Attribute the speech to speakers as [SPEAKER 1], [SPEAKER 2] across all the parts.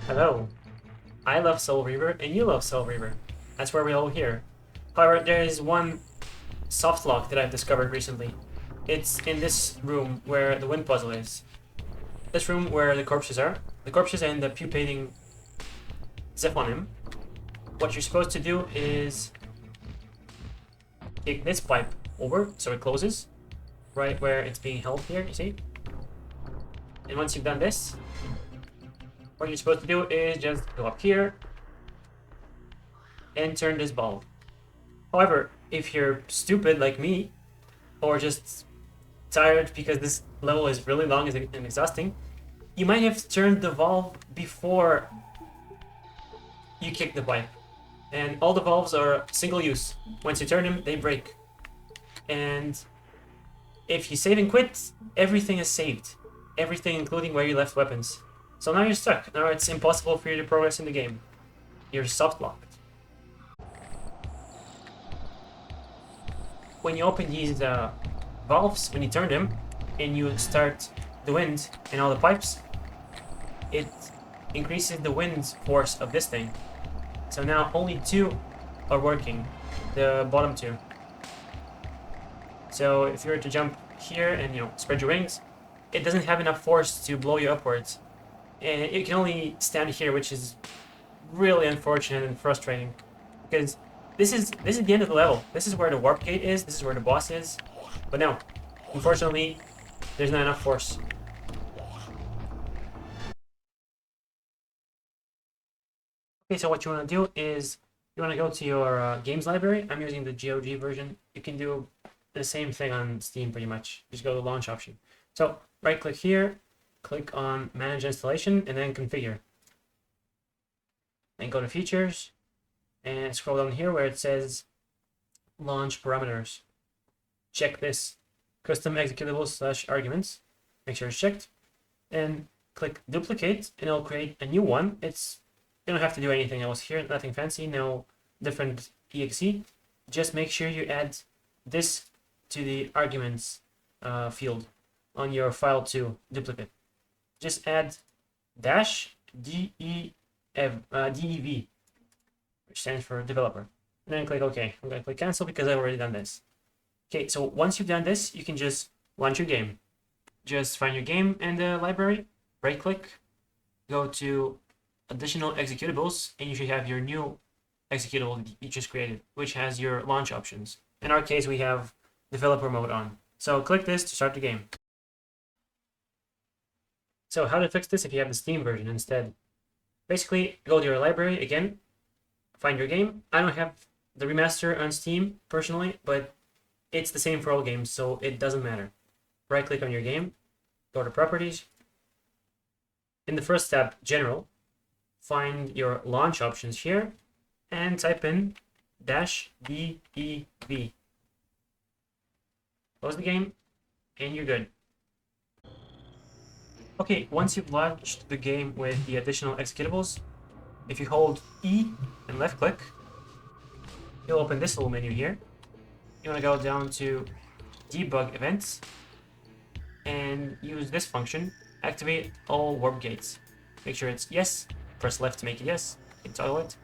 [SPEAKER 1] Hello. I love Soul Reaver, and you love Soul Reaver. That's where we're all here. However, there is one soft lock that I've discovered recently. It's in this room where the wind puzzle is. This room where the corpses are. The corpses and the pupating Zephonim. What you're supposed to do is take this pipe over so it closes. Right where it's being held here, you see? And once you've done this, what you're supposed to do is just go up here and turn this bulb. However, if you're stupid like me, or just tired because this level is really long and exhausting, you might have turned the valve before you kick the pipe. And all the valves are single use. Once you turn them, they break. And if you save and quit, everything is saved. Everything including where you left weapons. So now you're stuck. Now it's impossible for you to progress in the game. You're soft locked. When you open these valves, when you turn them, and you start the wind and all the pipes, it increases the wind force of this thing. So now only two are working, the bottom two. So if you were to jump here and spread your wings, it doesn't have enough force to blow you upwards. And you can only stand here, which is really unfortunate and frustrating, because this is the end of the level. This is where the warp gate is. This is where the boss is. But no, unfortunately, there's not enough force. Okay, so what you want to do is you want to go to your games library. I'm using the GOG version. You can do the same thing on Steam pretty much. Just go to the launch option. So right click here, click on manage installation, and then configure. Then go to features and scroll down here where it says launch parameters. Check this custom executable / arguments. Make sure it's checked. And click duplicate and it'll create a new one. You don't have to do anything else here, nothing fancy, no different exe. Just make sure you add this to the arguments field on your file2 duplicate. Just add dash dev, which stands for developer. And then click OK. I'm going to click cancel because I've already done this. Okay, so once you've done this, you can just launch your game. Just find your game in the library, right click, go to additional executables, and you should have your new executable you just created, which has your launch options. In our case, we have developer mode on. So click this to start the game. So how to fix this if you have the Steam version instead? Basically, go to your library again, find your game. I don't have the remaster on Steam personally, but it's the same for all games, so it doesn't matter. Right click on your game, go to properties. In the first tab, general, find your launch options here and type in -dev. Close the game and you're good. Okay, once you've launched the game with the additional executables, if you hold E and left click, you'll open this little menu here. You want to go down to debug events and use this function, activate all warp gates. Make sure it's yes, press left to make it yes, you can toggle it,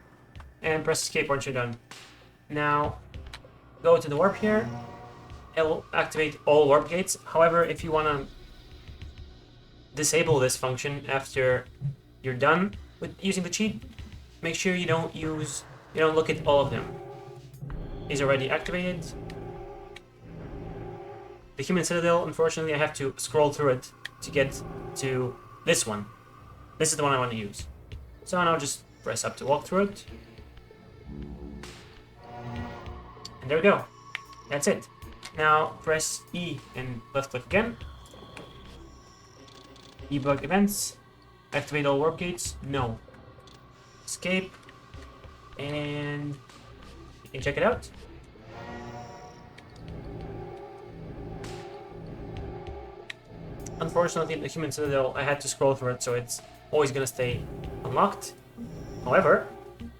[SPEAKER 1] and press escape once you're done. Now, go to the warp here, it'll activate all warp gates. However, if you want to disable this function after you're done with using the cheat, make sure you don't look at all of them. Is already activated. The Human Citadel, unfortunately, I have to scroll through it to get to this one. This is the one I want to use. So now just press up to walk through it. And there we go. That's it. Now press E and left click again. Debug events. Activate all warp gates. No. Escape. And you can check it out. Unfortunately, the Human Citadel, I had to scroll through it, so it's always going to stay unlocked. However,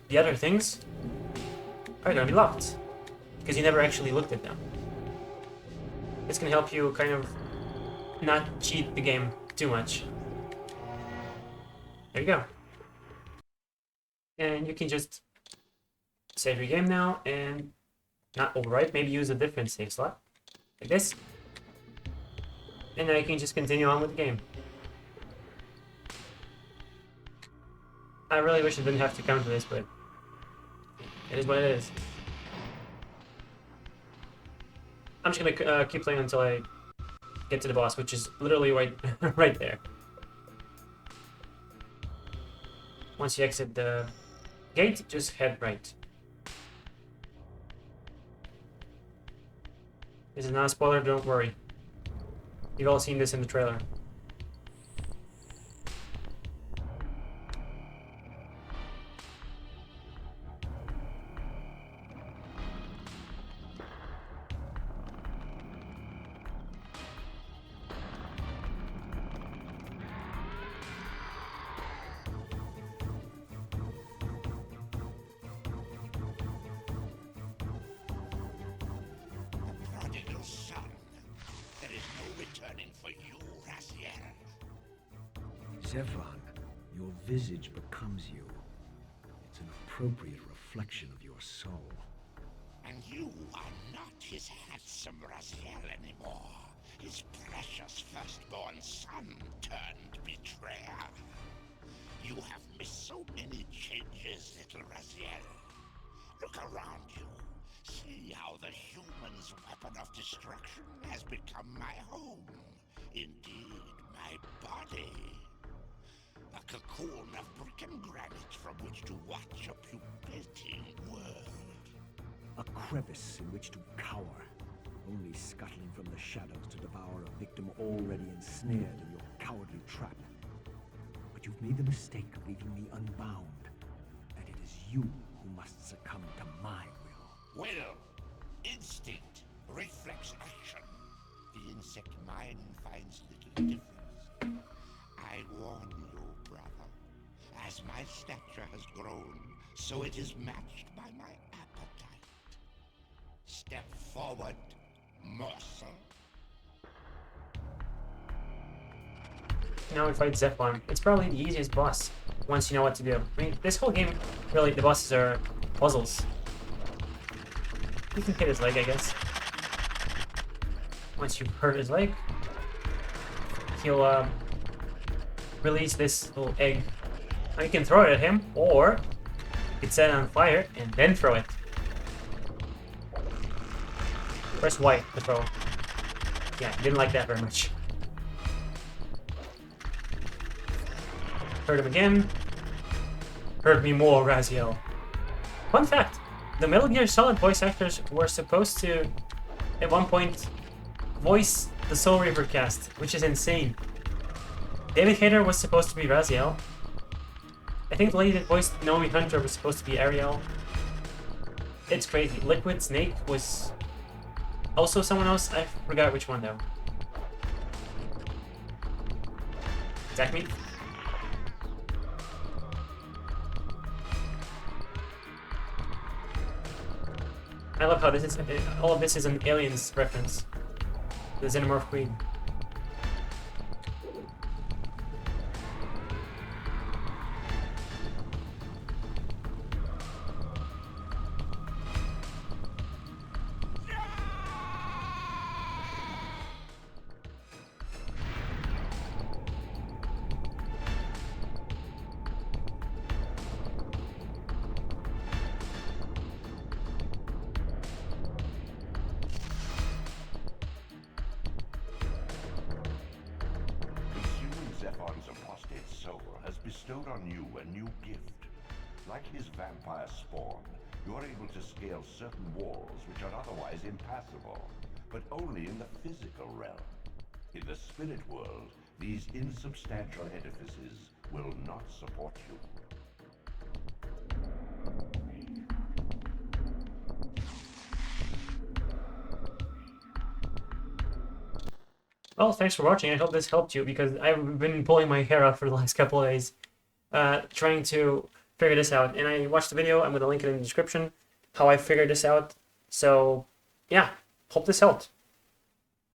[SPEAKER 1] the other things are going to be locked, because you never actually looked at them. It's going to help you kind of not cheat the game too much. There you go. And you can just save your game now and not overwrite, maybe use a different save slot, like this. And then I can just continue on with the game. I really wish I didn't have to come to this, but it is what it is. I'm just gonna keep playing until I get to the boss, which is literally right, right there. Once you exit the gate, just head right. This is not a spoiler, don't worry. You've all seen this in the trailer.
[SPEAKER 2] Zevran, your visage becomes you. It's an appropriate reflection of your soul.
[SPEAKER 3] And you are not his handsome Raziel anymore. His precious firstborn son turned betrayer. You have missed so many changes, little Raziel. Look around you. See how the human's weapon of destruction has become my home. Indeed, my body. A cocoon of brick and granite from which to watch a pupating world.
[SPEAKER 2] A crevice in which to cower, only scuttling from the shadows to devour a victim already ensnared in your cowardly trap. But you've made the mistake of leaving me unbound, and it is you who must succumb to my will.
[SPEAKER 3] Will, instinct, reflex action. The insect mind finds little difference. I warn you, brother. As my stature has grown, so it is matched by my appetite. Step forward, morsel.
[SPEAKER 1] Now we fight Zephyr. It's probably the easiest boss, once you know what to do. I mean, this whole game, really, the bosses are puzzles. You can hit his leg, I guess. Once you hurt his leg, he'll release this little egg. Now you can throw it at him, or you can set it on fire and then throw it. Press Y to throw. Yeah, didn't like that very much. Hurt him again. Hurt me more, Raziel. Fun fact, the Metal Gear Solid voice actors were supposed to, at one point, voice the Soul Reaver cast, which is insane. David Hayter was supposed to be Raziel. I think the lady that voiced Naomi Hunter was supposed to be Ariel. It's crazy. Liquid Snake was also someone else. I forgot which one though. Attack me. I love how this is all of this is an Aliens reference. The Xenomorph Queen.
[SPEAKER 4] Bestowed on you a new gift. Like his vampire spawn, you're able to scale certain walls which are otherwise impassable, but only in the physical realm. In the spirit world, these insubstantial edifices will not support you.
[SPEAKER 1] Well, thanks for watching. I hope this helped you, because I've been pulling my hair out for the last couple of days trying to figure this out. And I watched the video. I'm going to link it in the description, how I figured this out. So, yeah, hope this helped.